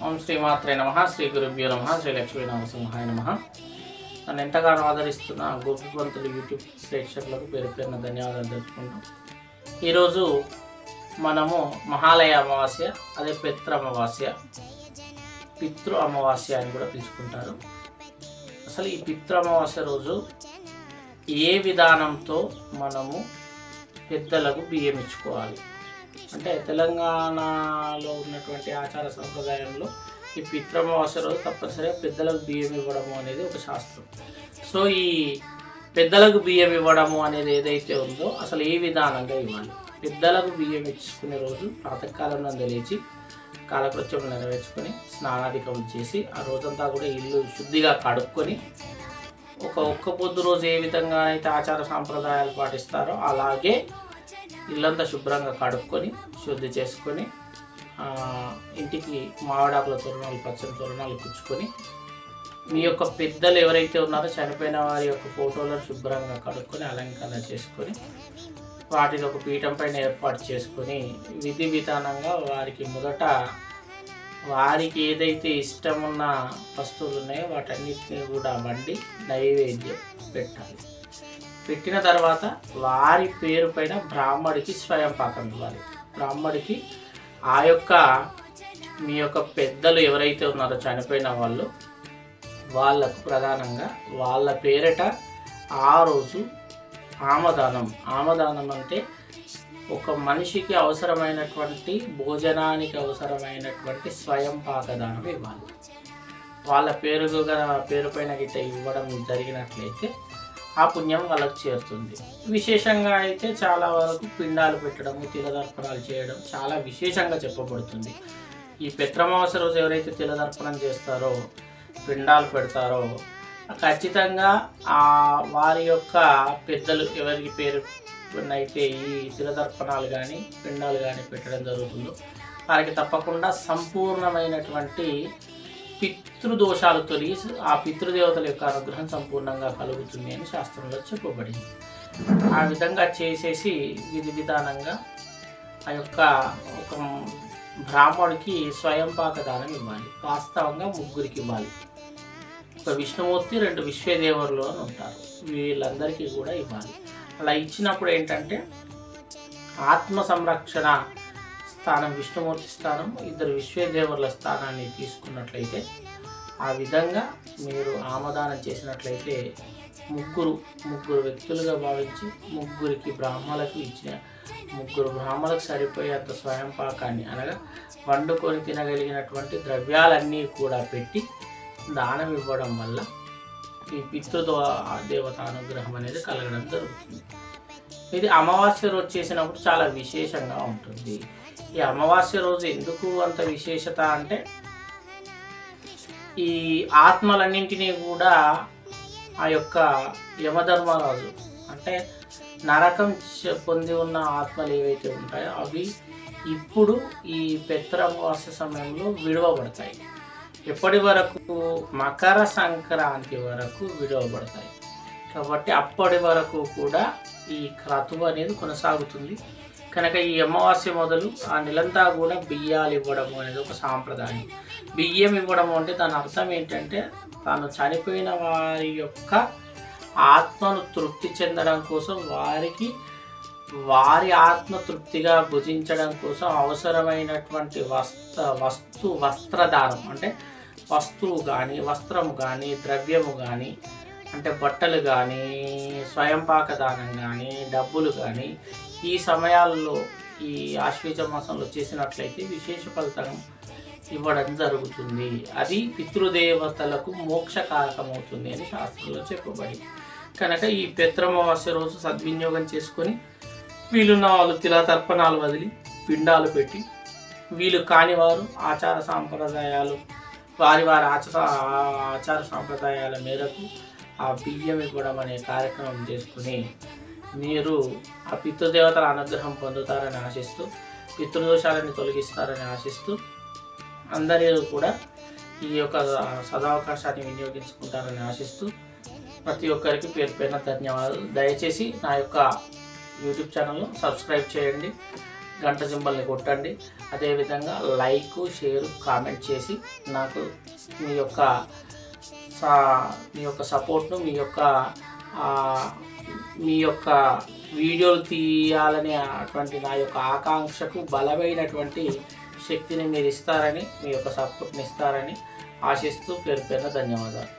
ఓం శ్రీమాత్రే నమః. శ్రీ గురుభ్యో నమః. శ్రీ లక్ష్మీ నరసింహాయ నమః. నన్ను ఎంతగానో ఆదరిస్తున్న గోపిపంతులు యూట్యూబ్ ప్రేక్షకులకు పేరు పేరున ధన్యవాదాలు తెలుపుకుంటాం. ఈరోజు మనము మహాలయ అమావాస్య, అదే పితృ అమావాస్య అని కూడా పిలుచుకుంటారు. అసలు ఈ పితృ అమావాస్య రోజు ఏ విధానంతో మనము పెద్దలకు బియ్యం ఇచ్చుకోవాలి అంటే, తెలంగాణలో ఉన్నటువంటి ఆచార సంప్రదాయంలో ఈ పితృ అమావాస్య రోజు తప్పనిసరిగా పెద్దలకు బియ్యం ఇవ్వడము అనేది ఒక శాస్త్రం. సో ఈ పెద్దలకు బియ్యం ఇవ్వడము అనేది ఏదైతే ఉందో అసలు ఏ విధానంగా ఇవ్వాలి. పెద్దలకు బియ్యం ఇచ్చుకునే రోజు ప్రాతకాలంలో లేచి కాలకృత్యం నెరవేర్చుకొని స్నానాధికం చేసి ఆ రోజంతా కూడా ఇల్లు శుద్ధిగా కడుక్కొని ఒక్క పొద్దు రోజు ఏ విధంగా అయితే ఆచార సాంప్రదాయాలు పాటిస్తారో అలాగే ఇల్లంతా శుభ్రంగా కడుక్కొని శుద్ధి చేసుకొని ఇంటికి మామిడాకుల తోరణాలు, పచ్చని తోరణాలు కుచ్చుకొని మీ యొక్క పెద్దలు ఎవరైతే ఉన్నారో చనిపోయిన వారి యొక్క ఫోటోలను శుభ్రంగా కడుక్కొని అలంకరణ చేసుకొని వాటిని ఒక పీఠం పైన ఏర్పాటు చేసుకొని విధి విధానంగా వారికి మొదట వారికి ఏదైతే ఇష్టమున్న వస్తువులు ఉన్నాయో వాటన్నిటిని కూడా వండి నైవేద్యం పెట్టాలి. పెట్టిన తర్వాత వారి పేరు పైన బ్రాహ్మడికి స్వయం పాకం ఇవ్వాలి. బ్రాహ్మడికి ఆ యొక్క మీ యొక్క పెద్దలు ఎవరైతే ఉన్నారో చనిపోయిన వాళ్ళు, వాళ్ళకు ప్రధానంగా వాళ్ళ పేరిట ఆ రోజు ఆమదానం అంటే ఒక మనిషికి అవసరమైనటువంటి భోజనానికి అవసరమైనటువంటి స్వయం పాకదానం ఇవ్వాలి. వాళ్ళ పేరు పైన గిట్ట ఇవ్వడం జరిగినట్లయితే ఆ పుణ్యం వాళ్ళకు చేరుతుంది. విశేషంగా అయితే చాలా వరకు పిండాలు పెట్టడం, తిలదర్పణాలు చేయడం చాలా విశేషంగా చెప్పబడుతుంది. ఈ పితృఅమావాస్య రోజు ఎవరైతే తిలదర్పణం చేస్తారో, పిండాలు పెడతారో ఖచ్చితంగా వారి యొక్క పెద్దలు ఎవరికి పేరు అయితే ఈ తిలదర్పణాలు కానీ పిండాలు కానీ పెట్టడం జరుగుతుందో వారికి తప్పకుండా సంపూర్ణమైనటువంటి పితృదోషాలు తొలగి ఆ పితృదేవతల యొక్క అనుగ్రహం సంపూర్ణంగా కలుగుతుంది అని శాస్త్రంలో చెప్పబడింది. ఆ విధంగా చేసేసి విధి విధానంగా ఆ యొక్క ఒక బ్రాహ్మడికి స్వయం పాకదానం ఇవ్వాలి. వాస్తవంగా ముగ్గురికి ఇవ్వాలి. ఒక విష్ణుమూర్తి, 2 విశ్వదేవరులు అని ఉంటారు, వీళ్ళందరికీ కూడా ఇవ్వాలి. అలా ఇచ్చినప్పుడు ఏంటంటే ఆత్మ సంరక్షణ స్థానం విష్ణుమూర్తి స్థానం, 2 విశ్వదేవరుల స్థానాన్ని తీసుకున్నట్లయితే ఆ విధంగా మీరు ఆమదానం చేసినట్లయితే ముగ్గురు వ్యక్తులుగా భావించి ముగ్గురికి బ్రాహ్మణులకు ఇచ్చిన 3 బ్రాహ్మణులకు సరిపోయేంత స్వయం పాకాన్ని అనగా వండుకొని తినగలిగినటువంటి ద్రవ్యాలన్నీ కూడా పెట్టి దానం ఇవ్వడం వల్ల ఈ పితృదేవత అనుగ్రహం అనేది కలగడం జరుగుతుంది. ఇది అమావాస్య రోజు చేసినప్పుడు చాలా విశేషంగా ఉంటుంది. ఈ అమావాస్య రోజు ఎందుకు అంత విశేషత అంటే, ఈ ఆత్మలన్నింటినీ కూడా ఆ యొక్క యమధర్మరాజు అంటే నరకం పొంది ఉన్న ఆత్మలు ఏవైతే ఉంటాయో అవి ఇప్పుడు ఈ పితృ అమావాస్య సమయంలో విడువబడతాయి. ఎప్పటి వరకు? మకర సంక్రాంతి వరకు విడువబడతాయి. కాబట్టి అప్పటి వరకు కూడా ఈ క్రతువు అనేది కొనసాగుతుంది. కనుక ఈ అమావాస్య మొదలు ఆ నెలంతా కూడా బియ్యాలు ఇవ్వడము అనేది ఒక సాంప్రదాయం. బియ్యం ఇవ్వడము అంటే దాని అర్థం ఏంటంటే, తాను చనిపోయిన వారి యొక్క ఆత్మను తృప్తి చెందడం కోసం, వారి ఆత్మ తృప్తిగా భుజించడం కోసం అవసరమైనటువంటి వస్త్రదానం అంటే వస్తువు కానీ, వస్త్రము కానీ, ద్రవ్యము కానీ అంటే బట్టలు కానీ, స్వయం పాకదానం కానీ, డబ్బులు కానీ ఈ సమయాల్లో ఈ ఆశ్వీజ మాసంలో చేసినట్లయితే విశేష ఫలితం ఇవ్వడం జరుగుతుంది. అది పితృదేవతలకు మోక్షకారకమవుతుంది అని శాస్త్రంలో చెప్పబడి. కనుక ఈ పితృఅమావాస్య రోజు సద్వినియోగం చేసుకొని వీలున్న వాళ్ళు తిలతర్పణాలు వదిలి పిండాలు పెట్టి, వీలు కాని వారు ఆచార సాంప్రదాయాలు వారి ఆచార సాంప్రదాయాల మేరకు ఆ బియ్యం ఇవ్వడం అనే కార్యక్రమం చేసుకుని మీరు ఆ పితృదేవతల అనుగ్రహం పొందుతారని ఆశిస్తూ, పితృదోషాలను తొలగిస్తారని ఆశిస్తూ అందరూ కూడా ఈ యొక్క సదావకాశాన్ని వినియోగించుకుంటారని ఆశిస్తూ ప్రతి ఒక్కరికి పేరు పేరున ధన్యవాదాలు. దయచేసి నా యొక్క యూట్యూబ్ ఛానల్ను సబ్స్క్రైబ్ చేయండి. గంట సింబల్ని కొట్టండి. అదేవిధంగా లైక్, షేర్, కామెంట్ చేసి నాకు మీ యొక్క సపోర్ట్ను, మీ యొక్క వీడియోలు తీయాలనే అటువంటి నా యొక్క ఆకాంక్షకు బలమైనటువంటి శక్తిని మీరు ఇస్తారని, మీ యొక్క సపోర్ట్ని ఇస్తారని ఆశిస్తూ పేరు పేరున ధన్యవాదాలు.